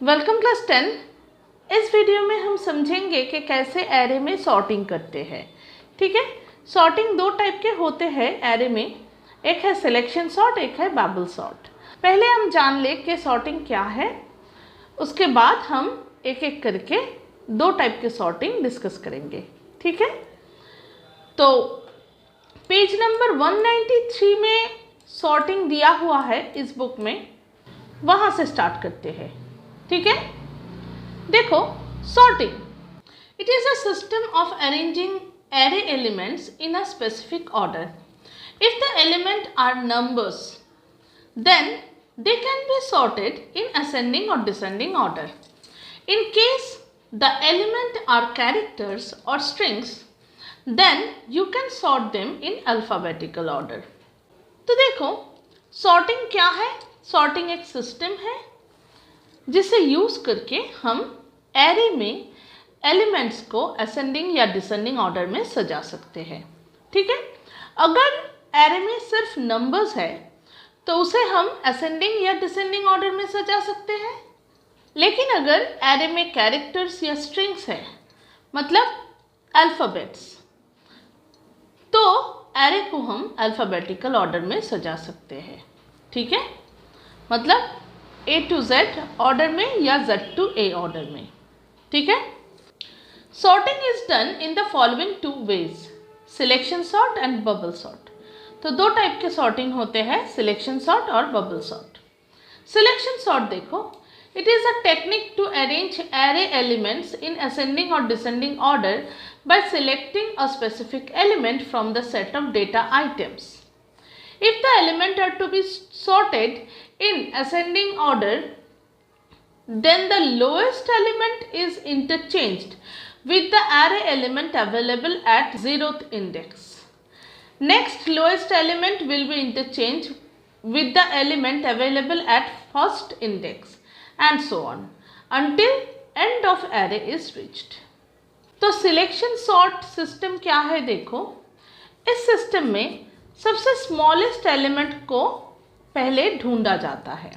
Welcome class 10। इस video में हम समझेंगे कि कैसे एरे में सॉर्टिंग करते हैं। ठीक है, सॉर्टिंग दो टाइप के होते हैं एरे में, एक है सिलेक्शन सॉर्ट, एक है बबल सॉर्ट। पहले हम जान ले कि सॉर्टिंग क्या है, उसके बाद हम एक एक करके दो टाइप के सॉर्टिंग डिस्कस करेंगे। ठीक है, तो पेज नंबर 193 में सॉर्टिंग दिया हुआ है इस बुक में, वहाँ से स्टार्ट करते हैं। ठीक है, देखो sorting, it is a system of arranging array elements in a specific order. If the elements are numbers, then they can be sorted in ascending or descending order. In case the elements are characters or strings, then you can sort them in alphabetical order. तो देखो sorting क्या है। Sorting एक system है जिसे use करके हम array में एलिमेंट्स को असेंडिंग या डिसेंडिंग ऑर्डर में सजा सकते हैं। ठीक है, अगर एरे में सिर्फ नंबर्स है तो उसे हम असेंडिंग या डिसेंडिंग ऑर्डर में सजा सकते हैं, लेकिन अगर एरे में कैरेक्टर्स या स्ट्रिंग्स है, मतलब अल्फ़ाबेट्स, तो एरे को हम अल्फ़ाबेटिकल ऑर्डर में सजा सकते हैं। ठीक है, मतलब A to Z ऑर्डर में या Z to A ऑर्डर में। ठीक है, sorting is done in the following two ways, selection sort and bubble sort. तो दो टाइप के सॉर्टिंग होते हैं, सिलेक्शन सॉर्ट और बबल सॉर्ट। सिलेक्शन सॉर्ट देखो, it is a technique to arrange array elements in ascending और descending order by selecting a specific element from the set of data items. If the elements are to be sorted in ascending order, then the lowest element is interchanged with the array element available at 0th index. Next lowest element will be interchanged with the element available at 1st index and so on until end of array is reached. तो selection sort system क्या है देखो, इस system में सबसे smallest element को पहले ढूंढा जाता है,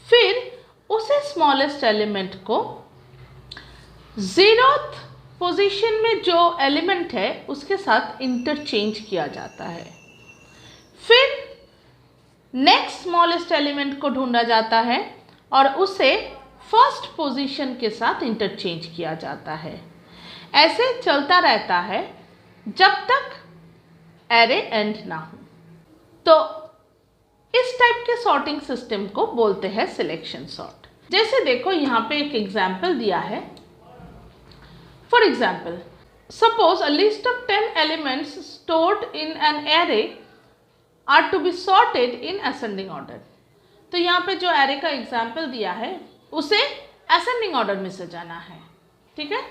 फिर उसे स्मॉलेस्ट एलिमेंट को 0th पोजीशन में जो एलिमेंट है उसके साथ इंटरचेंज किया जाता है, फिर नेक्स्ट स्मॉलेस्ट एलिमेंट को ढूंढा जाता है और उसे फर्स्ट पोजीशन के साथ इंटरचेंज किया जाता है। ऐसे चलता रहता है जब तक एरे एंड ना हो। तो इस टाइप के सॉर्टिंग सिस्टम को बोलते हैं सिलेक्शन सॉर्ट। जैसे देखो यहाँ पे एक एग्जाम्पल दिया है। For example, suppose a list of 10 elements stored in an array are to be sorted in ascending order. तो यहाँ पे जो एरे का एग्जाम्पल दिया है उसे असेंडिंग ऑर्डर में सजाना है। ठीक है,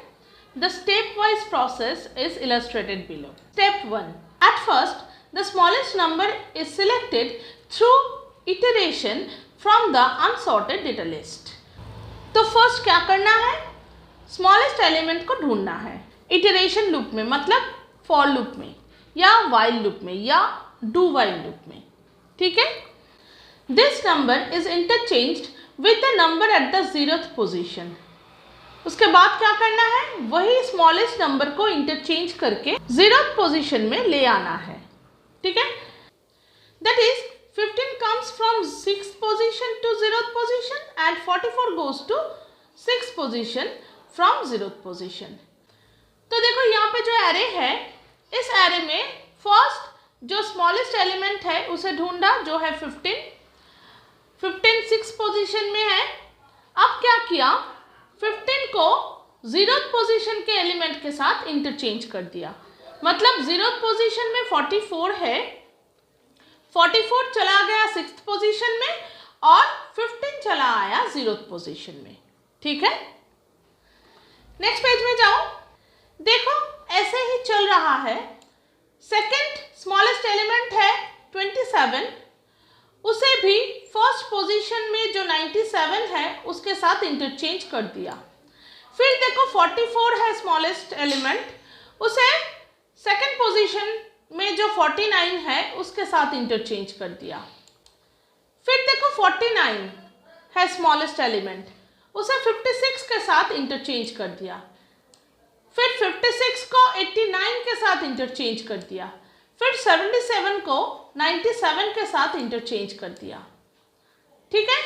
the stepwise process is illustrated below. Step 1. At first, the smallest number is selected through iteration from the unsorted data list. तो फर्स्ट क्या करना है, स्मॉलेस्ट एलिमेंट को ढूंढना है इटरेशन लूप में, मतलब फॉर लूप में या वाइल लूप में या डू वाइल लूप में। ठीक है, this number is interchanged with the number at the 0th position. उसके बाद क्या करना है, वही स्मॉलेस्ट नंबर को इंटरचेंज करके 0th पोजीशन में ले आना है। ठीक है, that is 15 comes from 6th position to 0th position and 44 goes to 6th position from 0th position. तो देखो यहाँ पे जो एरे है, इस एरे में फर्स्ट जो स्मॉलेस्ट एलिमेंट है उसे ढूंढा, जो है 15 6th पोजीशन में है। अब क्या किया, 15 को 0th पोजीशन के एलिमेंट के साथ इंटरचेंज कर दिया, मतलब 0th पोजीशन में 44 है, 44 चला गया 6th पोजीशन में और 15 चला आया 0th पोजीशन में। ठीक है, नेक्स्ट पेज में जाओ, देखो ऐसे ही चल रहा है। सेकंड स्मॉलेस्ट एलिमेंट है 27, उसे भी फर्स्ट पोजीशन में जो 97 है उसके साथ इंटरचेंज कर दिया। फिर देखो 44 है स्मॉलेस्ट एलिमेंट, उसे सेकंड पोजीशन में जो 49 है उसके साथ इंटरचेंज कर दिया। फिर देखो 49 है स्मॉलेस्ट एलिमेंट, उसे 56 के साथ इंटरचेंज कर दिया, फिर 56 को 89 के साथ इंटरचेंज कर दिया, फिर 77 को 97 के साथ इंटरचेंज कर दिया। ठीक है,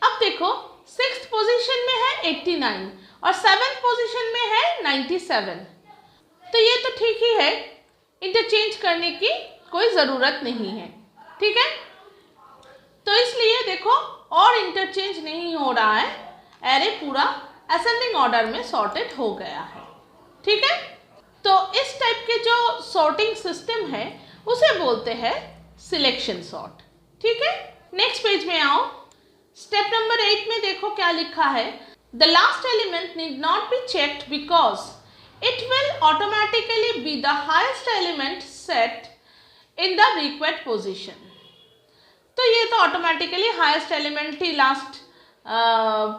अब देखो 6th पोजीशन में है 89 और 7th पोजीशन में है 97, तो ये तो ठीक ही है, इंटरचेंज करने की कोई ज़रूरत नहीं है। ठीक है, तो इसलिए देखो और इंटरचेंज नहीं हो रहा है, एरे पूरा असेंडिंग ऑर्डर में सॉर्टेड हो गया है। ठीक है, तो इस टाइप के जो सॉर्टिंग सिस्टम है उसे बोलते हैं सिलेक्शन सॉर्ट। ठीक है, नेक्स्ट पेज में आओ। स्टेप नंबर 8 में देखो क्या लिखा है, the last element need not be checked because it will automatically be the highest element set in the required position. तो ये तो ऑटोमेटिकली हाईएस्ट एलिमेंट ही लास्ट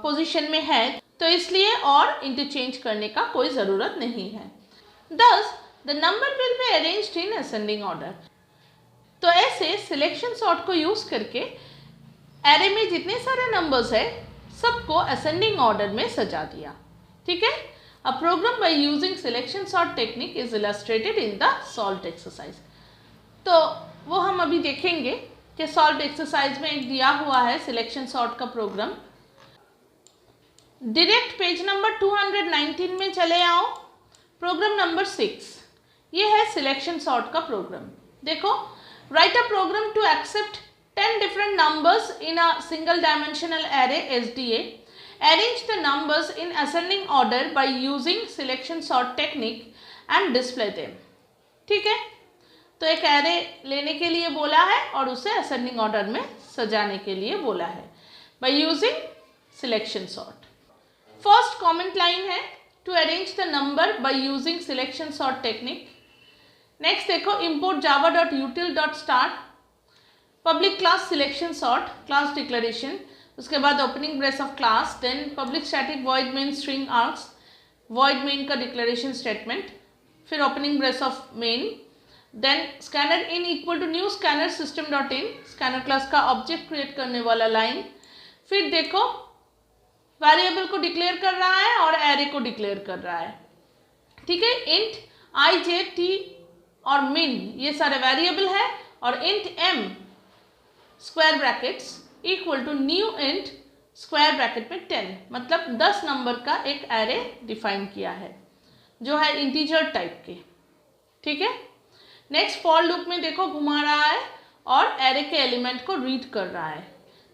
पोजीशन में है, तो इसलिए और इंटरचेंज करने का कोई ज़रूरत नहीं है। Thus, the number will be arranged in ascending order. तो ऐसे सिलेक्शन सॉर्ट को यूज़ करके एरे में जितने सारे नंबर्स है सबको असेंडिंग ऑर्डर में सजा दिया। ठीक है, a program by using selection sort technique is illustrated in the solved exercise. तो वो हम अभी देखेंगे कि सॉल्ट एक्सरसाइज में एक दिया हुआ है सिलेक्शन सॉर्ट का प्रोग्राम। डायरेक्ट पेज नंबर 219 में चले आओ। प्रोग्राम नंबर 6, ये है सिलेक्शन सॉर्ट का प्रोग्राम। देखो, write a program to accept 10 different numbers in a single dimensional array SDA, arrange the numbers in ascending order by using selection sort technique and display them. ठीक है, तो एक array लेने के लिए बोला है और उसे असेंडिंग ऑर्डर में सजाने के लिए बोला है bye using selection sort. First comment line है to arrange the number by using selection sort technique. Next देखो, import java.util.start public class selection sort class declaration, उसके बाद opening brace of class, then public static void main string args, void main का declaration statement, फिर opening brace of main, then scanner in equal to new scanner system.in, scanner class का object create करने वाला line, फिर देखो variable को declare कर रहा है और एरे को डिक्लेयर कर रहा है। ठीक है, इंट आई जे टी और मिन ये सारे वेरिएबल है और int M square brackets equal to new int square bracket में 10, मतलब 10 नंबर का एक एरे डिफाइन किया है जो है इंटीजर टाइप के। ठीक है, नेक्स्ट फॉर लूप में देखो घुमा रहा है और एरे के एलिमेंट को रीड कर रहा है,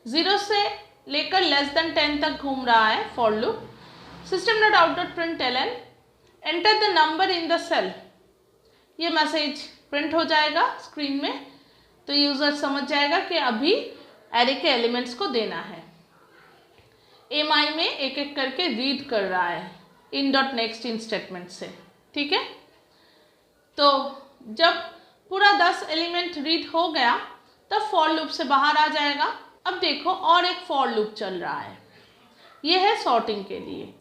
0 से लेकर लेस देन 10 तक घूम रहा है for loop. system.out.println enter the number in the cell, ये मैसेज प्रिंट हो जाएगा स्क्रीन में, तो यूजर समझ जाएगा कि अभी एरे के एलिमेंट्स को देना है। एमआई में एक एक करके रीड कर रहा है in dot next in statement से। ठीक है, तो जब पूरा 10 एलिमेंट रीड हो गया तब फॉर लूप से बाहर आ जाएगा। अब देखो और एक फॉर लूप चल रहा है, ये है सॉर्टिंग के लिए।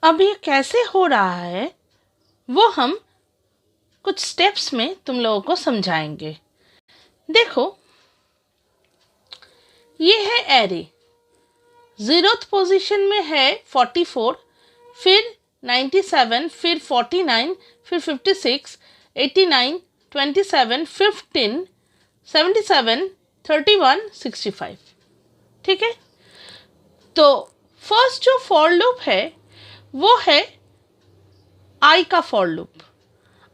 अब ये कैसे हो रहा है वो हम कुछ स्टेप्स में तुम लोगों को समझाएंगे। देखो, ये है एरे, 0th पोजीशन में है 44, फिर 97, फिर 49, फिर 56, 89, 27, 15, 77, 31, 65। ठीक है, तो फर्स्ट जो फॉर लूप है वो है आई का फॉर लूप।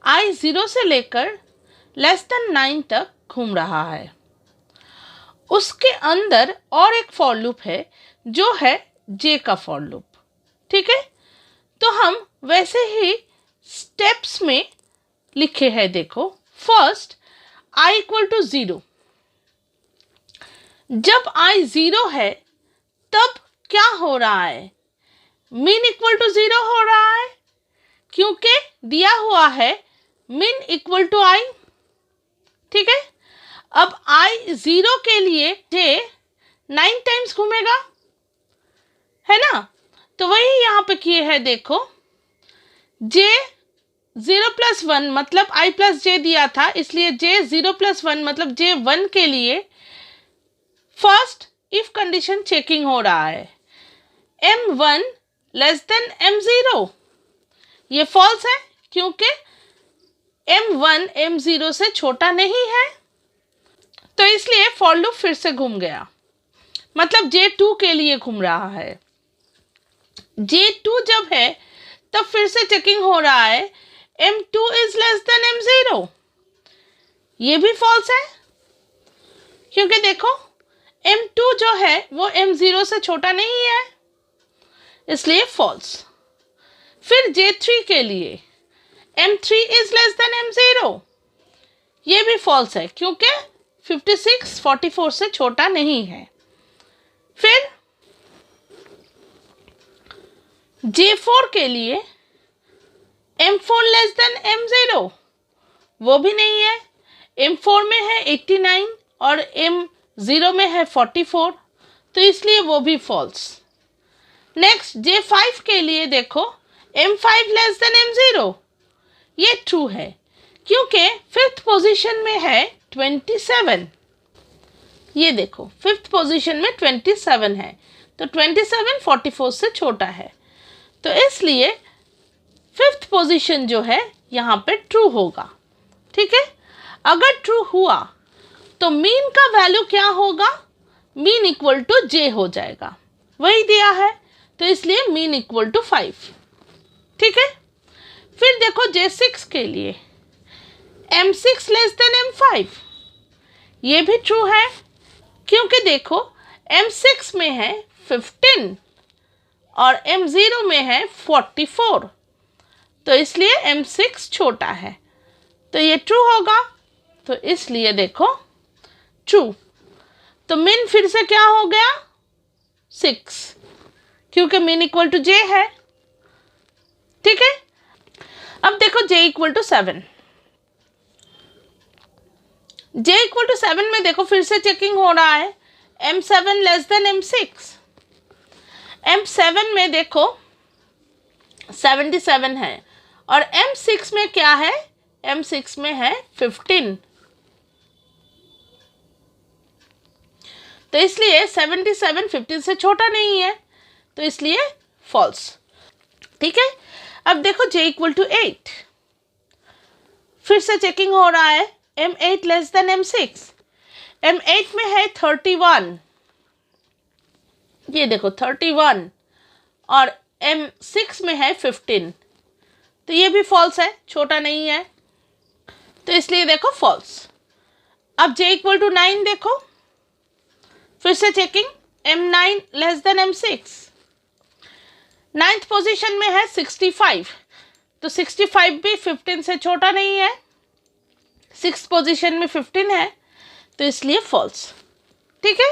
आई 0 से लेकर लेस देन 9 तक घूम रहा है। उसके अंदर और एक फॉर लूप है जो है जे का फॉर लूप। ठीक है, तो हम वैसे ही स्टेप्स में लिखे हैं। देखो, फर्स्ट आई इक्वल टू 0, जब आई 0 है तब क्या हो रहा है, मिन इक्वल टू 0 हो रहा है क्योंकि दिया हुआ है मिन इक्वल टू आई। ठीक है, अब आई 0 के लिए जे 9 टाइम्स घूमेगा, है ना, तो वही यहाँ पे किए हैं। देखो, जे 0 + 1 मतलब आई + जे दिया था, इसलिए जे 0 + 1 मतलब जे 1 के लिए फर्स्ट इफ कंडीशन चेकिंग हो रहा है। M1 लेस देन M0, ये फॉल्स है क्योंकि M1 M0 से छोटा नहीं है, तो इसलिए फॉर लूप फिर से घूम गया, मतलब J2 के लिए घूम रहा है। J2 जब है तब फिर से चेकिंग हो रहा है M2 is less than M0, ये भी फॉल्स है क्योंकि देखो M2 जो है वो M0 से छोटा नहीं है, इसलिए फॉल्स। फिर J3 के लिए M3 is less than M0, ये भी फॉल्स है क्योंकि 56 44 से छोटा नहीं है। फिर J4 के लिए M4 लेस देन M0, वो भी नहीं है, M4 में है 89 और M0 में है 44, तो इसलिए वो भी फॉल्स। नेक्स्ट J5 के लिए देखो M5 लेस देन M0, ये ट्रू है क्योंकि फिफ्थ पोजीशन में है 27, ये देखो फिफ्थ पोजीशन में 27 है, तो 27 44 से छोटा है, तो इसलिए फिफ्थ पोजीशन जो है यहाँ पे ट्रू होगा। ठीक है, अगर ट्रू हुआ तो मीन का वैल्यू क्या होगा, मीन इक्वल टू जे हो जाएगा, वही दिया है, तो इसलिए मीन इक्वल टू 5। ठीक है, फिर देखो J6 के लिए M6 लेस देन M5, ये भी ट्रू है क्योंकि देखो M6 में है 15 और M0 में है 44, तो इसलिए M6 छोटा है, तो ये ट्रू होगा, तो इसलिए देखो ट्रू। तो मीन फिर से क्या हो गया 6, क्योंकि मीन इक्वल टू जे है। ठीक है, अब देखो J equal to 7, J equal to 7 में देखो फिर से चेकिंग हो रहा है M7 less than M6, M7 में देखो 77 है और M6 में क्या है, M6 में है 15, तो इसलिए 77 15 से छोटा नहीं है, तो इसलिए फॉल्स। ठीक है, अब देखो J इक्वल टू 8, फिर से चेकिंग हो रहा है M8 less than M6, M8 में है 31, ये देखो 31 और M6 में है 15, तो ये भी फॉल्स है, छोटा नहीं है, तो इसलिए देखो फॉल्स। अब J इक्वल टू 9 देखो, फिर से checking M9 less than M6, ninth position में है 65, तो 65 भी 15 से छोटा नहीं है, सिक्स पोजीशन में 15 है, तो इसलिए फॉल्स। ठीक है,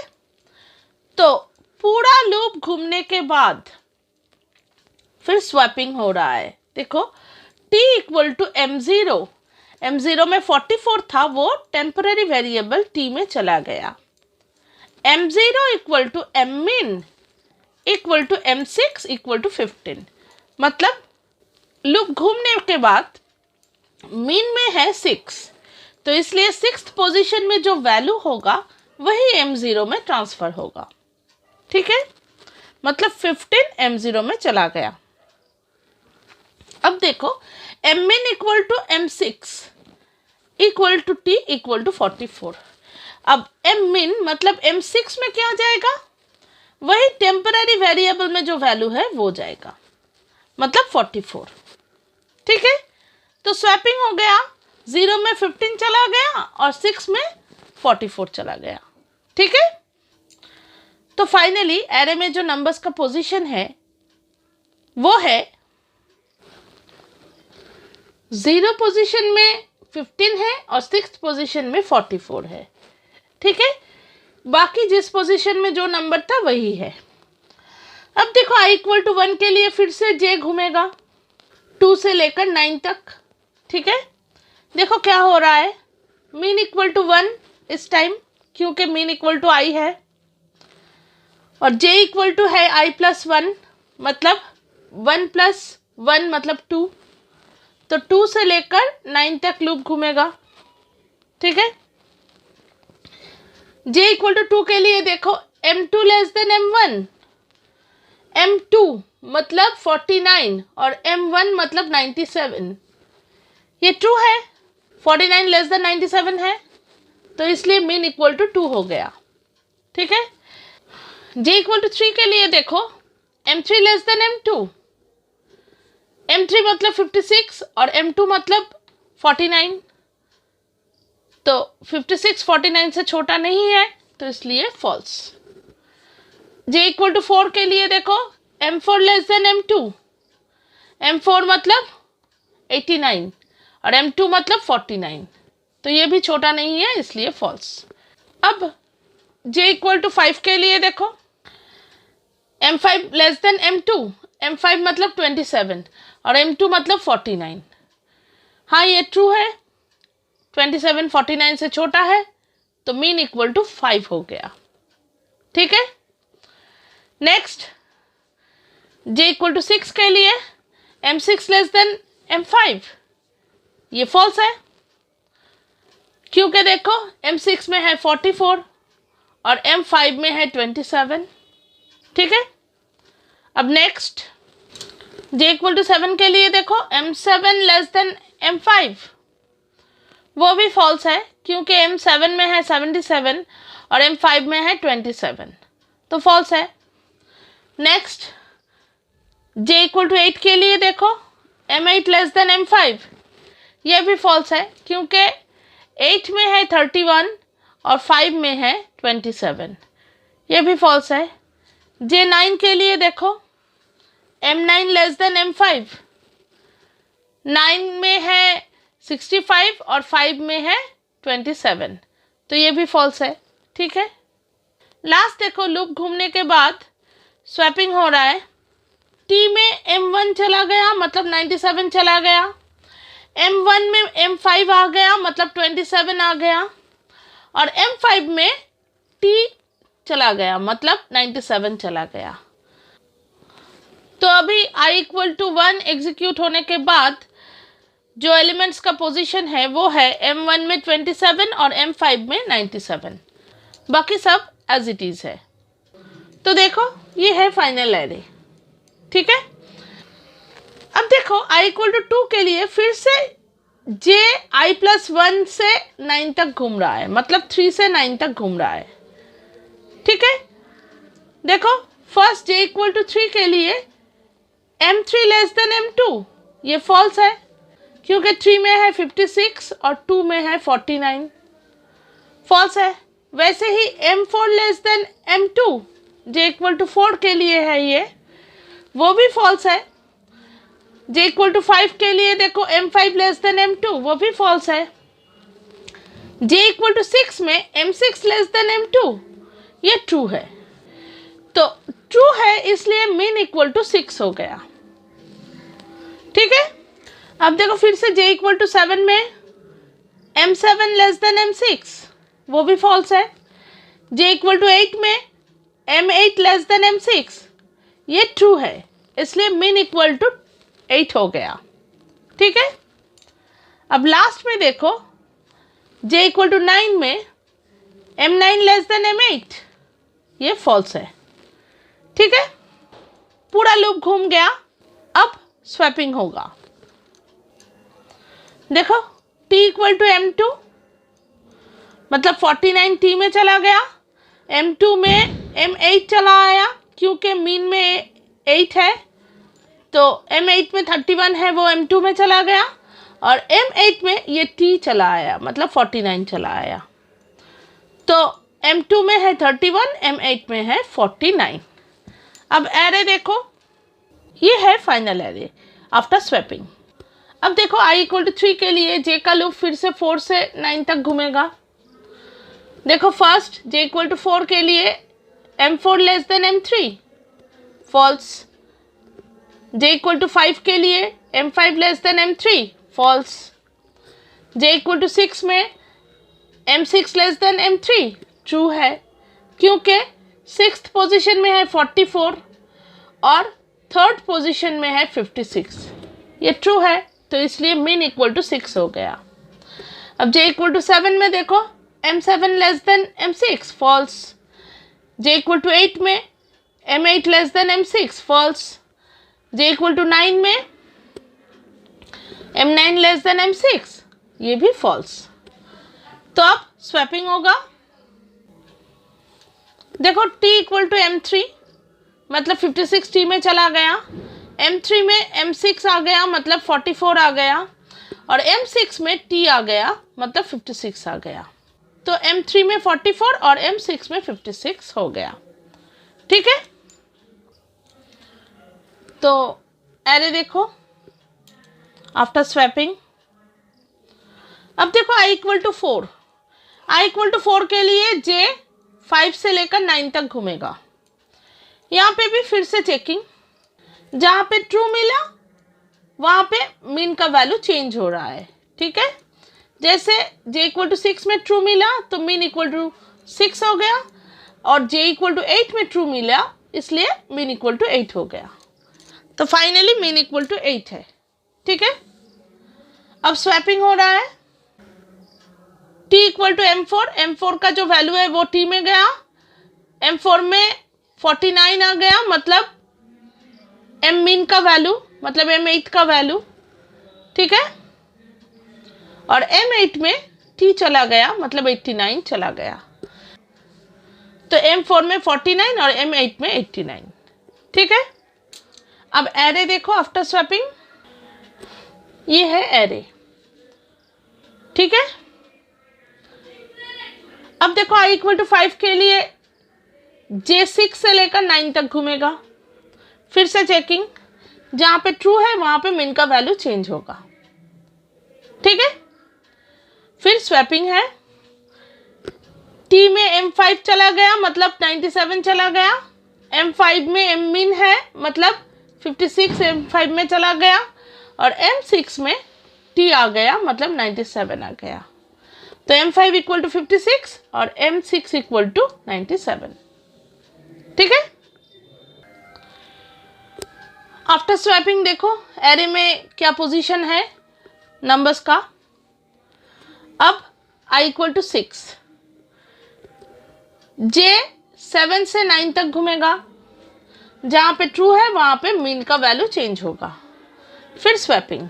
तो पूरा लूप घूमने के बाद फिर स्वैपिंग हो रहा है। देखो T equal to M0, M0 में 44 था, वो टेम्पररी वेरिएबल T में चला गया। M0 equal to Mmin equal to M6 equal to 15, मतलब लूप घूमने के बाद मीन में है 6, तो इसलिए सिक्स्थ पोजीशन में जो वैल्यू होगा वही M0 में ट्रांसफर होगा। ठीक है, मतलब 15 M0 में चला गया। अब देखो Mmin equal to M6 equal to T equal to 44, अब Mmin मतलब M6 में क्या जाएगा, वही टेम्पररी वेरिएबल में जो वैल्यू है वो जाएगा, मतलब 44। ठीक है, तो स्वैपिंग हो गया, 0 में 15 चला गया और 6 में 44 चला गया। ठीक है, तो फाइनली एरे में जो नंबर्स का पोजीशन है वो है 0 पोजीशन में 15 है और 6th पोजीशन में 44 है। ठीक है, बाकी जिस पोजीशन में जो नंबर था वही है। अब देखो I इक्वल टू 1 के लिए फिर से J घूमेगा 2 से लेकर 9 तक। ठीक है, देखो क्या हो रहा है, मीन इक्वल टू 1 इस टाइम, क्योंकि मीन इक्वल टू I है, और J इक्वल टू है I प्लस 1, मतलब 1 प्लस 1 मतलब 2, तो 2 से लेकर 9 तक लूप घूमेगा। ठीक है, J इक्वल टू 2 के लिए देखो M2 less than M1, M2 मतलब 49 और M1 मतलब 97, ये ट्रू है। 49 लेस देन 97 है, तो इसलिए मीन इक्वल टू 2 हो गया। ठीक है। J इक्वल टू 3 के लिए देखो, M3 less than M2, M3 मतलब 56 और M2 मतलब 49, तो 56 49 से छोटा नहीं है, तो इसलिए फॉल्स। J इक्वल टू 4 के लिए देखो, M4 less than M2, M4 मतलब 89 और M2 मतलब 49, तो ये भी छोटा नहीं है, इसलिए फॉल्स। अब J इक्वल टू 5 के लिए देखो, M5 less than M2, M5 मतलब 27 और M2 मतलब 49, हाँ ये ट्रू है। 27 49 से छोटा है, तो मीन इक्वल टू 5 हो गया। ठीक है। नेक्स्ट J इक्वल टू 6 के लिए, M6 लेस देन M5, ये फॉल्स है, क्योंकि देखो M6 में है 44 और M5 में है 27। ठीक है। अब नेक्स्ट J इक्वल टू 7 के लिए देखो, M7 लेस देन M5, वो भी फॉल्स है, क्योंकि M7 में है 77 और M5 में है 27, तो फॉल्स है। नेक्स्ट J इक्वल टू 8 के लिए देखो, M8 लेस देन M5, ये भी फॉल्स है, क्योंकि 8 में है 31 और 5 में है 27, ये भी फॉल्स है। J9 के लिए देखो, M9 लेस देन M5, 9 में है 65 और 5 में है 27, तो ये भी फॉल्स है। ठीक है। लास्ट देखो, लूप घूमने के बाद स्वैपिंग हो रहा है। T में M1 चला गया मतलब 97 चला गया, M1 में M5 आ गया मतलब 27 आ गया, और M5 में T चला गया मतलब 97 चला गया। तो अभी I इक्वल टू 1 एग्जीक्यूट होने के बाद जो एलिमेंट्स का पोजीशन है वो है M1 में 27 और M5 में 97, बाकी सब एज इट इज़ है। तो देखो ये है फाइनल एरे। ठीक है। अब देखो I इक्वल टू 2 के लिए फिर से J I प्लस 1 से 9 तक घूम रहा है, मतलब 3 से 9 तक घूम रहा है। ठीक है। देखो फर्स्ट J इक्वल टू 3 के लिए M3 लेस देन M2, ये फॉल्स है, क्योंकि 3 में है 56 और 2 में है 49, फॉल्स है। वैसे ही M4 less than M2, J equal to 4 के लिए है ये, वो भी फॉल्स है। J इक्वल टू 5 के लिए देखो, M5 लेस देन M2, वो भी फॉल्स है। J इक्वल टू 6 में M6 लेस देन M2, ये ट्रू है, तो ट्रू है इसलिए मीन इक्वल टू 6 हो गया। ठीक है। अब देखो फिर से J इक्वल टू 7 में M7 लेस देन M6, वो भी फॉल्स है। J इक्वल टू 8 में M8 लेस देन M6, ये ट्रू है, इसलिए मीन इक्वल टू 8 हो गया। ठीक है। अब लास्ट में देखो J इक्वल टू 9 में M9 लेस देन M8, ये फॉल्स है। ठीक है। पूरा लूप घूम गया। अब स्वैपिंग होगा। देखो T इक्वल टू M2 मतलब 49 T में चला गया, M2 में M8 चला आया, क्योंकि मीन में 8 है, तो M8 में 31 है, वो M2 में चला गया, और M8 में ये T चला आया मतलब 49 चला आया, तो M2 में है 31, M8 में है 49। अब एरे देखो, ये है फाइनल एरे आफ्टर स्वैपिंग। अब देखो I इक्वल टू 3 के लिए J का लूप फिर से 4 से 9 तक घूमेगा। देखो फर्स्ट J इक्वल टू 4 के लिए M4 less than M3, false. J equal to 5 के लिए M5 less than M3, false. J equal to 6 में M6 less than M3, true है, क्योंकि 6th पोजीशन में है 44 और 3rd पोजीशन में है 56, ये ट्रू है, तो इसलिए मीन इक्वल टू 6 हो गया। अब J इक्वल टू 7 में देखो M7 less than M6, false. J equal to 8 में M8 less than M6 false. J equal to 9 में M9 लेस देन M6 ये भी फॉल्स। तो अब स्वैपिंग होगा। देखो T इक्वल टू M3 मतलब 56 T में चला गया, M3 में M6 आ गया मतलब 44 आ गया, और M6 में T आ गया मतलब 56 आ गया। तो M3 में 44 और M6 में 56 हो गया। ठीक है, तो एरे देखो आफ्टर स्वैपिंग। अब देखो I equal to 4, I equal to 4 के लिए J 5 से लेकर 9 तक घूमेगा। यहाँ पे भी फिर से चेकिंग, जहाँ पे ट्रू मिला वहाँ पे मीन का वैल्यू चेंज हो रहा है। ठीक है, जैसे J इक्वल टू 6 में ट्रू मिला तो मीन इक्वल टू 6 हो गया, और J इक्वल टू 8 में ट्रू मिला इसलिए मीन इक्वल टू 8 हो गया। तो फाइनली मीन इक्वल टू 8 है। ठीक है, अब स्वैपिंग हो रहा है। T equal to M4, M4 का जो वैल्यू है वो T में गया, M4 में 49 आ गया मतलब M मीन का वैल्यू मतलब M8 का वैल्यू। ठीक है, और M8 में T चला गया मतलब 89 चला गया। तो M4 में 49 और M8 में 89। ठीक है, अब एरे देखो आफ्टर स्वैपिंग, ये है एरे। ठीक है, अब देखो I इक्वल टू 5 के लिए J 6 से लेकर 9 तक घूमेगा। फिर से चेकिंग, जहाँ पे ट्रू है वहाँ पे मीन का वैल्यू चेंज होगा। ठीक है, फिर स्वैपिंग है। T में M5 चला गया मतलब 97 चला गया, M5 में M मीन है मतलब 56 M5 में चला गया, और M6 में T आ गया मतलब 97 आ गया। तो M5 इक्वल टू 56 और M6 इक्वल टू 97। ठीक है, आफ्टर स्वैपिंग देखो एरे में क्या पोजीशन है नंबर्स का। अब I इक्वल टू 6, J 7 से 9 तक घूमेगा, जहाँ पे ट्रू है वहाँ पे मीन का वैल्यू चेंज होगा। फिर स्वैपिंग।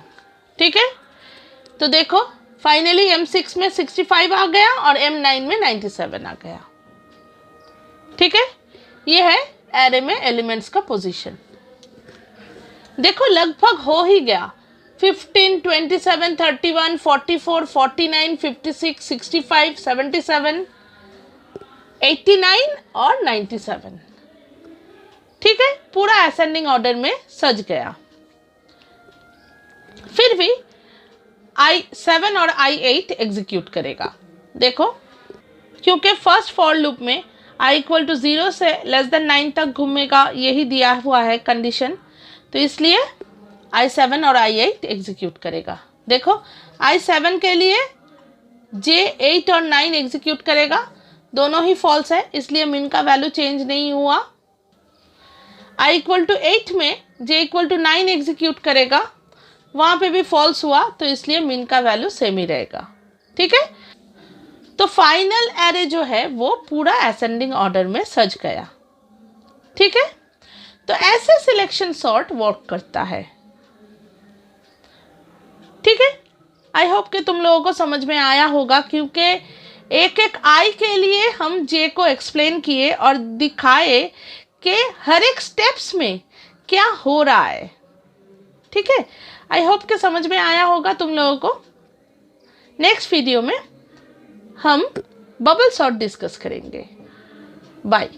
ठीक है, तो देखो फाइनली M6 में 65 आ गया और M9 में 97 आ गया। ठीक है, ये है एरे में एलिमेंट्स का पोजीशन। देखो लगभग हो ही गया, 15, 27, 31, 44, 49, 56, 65, 77, 89 और 97। ठीक है, पूरा असेंडिंग ऑर्डर में सज गया। फिर भी I7 और I8 एग्जीक्यूट करेगा। देखो, क्योंकि फर्स्ट फॉर लूप में I इक्वल टू 0 से लेस देन 9 तक घूमेगा, यही दिया हुआ है कंडीशन, तो इसलिए I7 और I8 एग्जीक्यूट करेगा। देखो I7 के लिए J 8 और 9 एग्जीक्यूट करेगा, दोनों ही फॉल्स है इसलिए मीन का वैल्यू चेंज नहीं हुआ। I इक्वल टू 8 में J इक्वल टू 9 एग्जीक्यूट करेगा, वहाँ पे भी फॉल्स हुआ तो इसलिए मीन का वैल्यू सेम ही रहेगा। ठीक है, तो फाइनल एरे जो है वो पूरा असेंडिंग ऑर्डर में सज गया। ठीक है, तो ऐसे सिलेक्शन सॉर्ट वर्क करता है। ठीक है, आई होप कि तुम लोगों को समझ में आया होगा, क्योंकि एक एक आई के लिए हम जे को एक्सप्लेन किए और दिखाए कि हर एक स्टेप्स में क्या हो रहा है। ठीक है, आई होप कि समझ में आया होगा तुम लोगों को। नेक्स्ट वीडियो में हम बबल सॉर्ट डिस्कस करेंगे। बाय।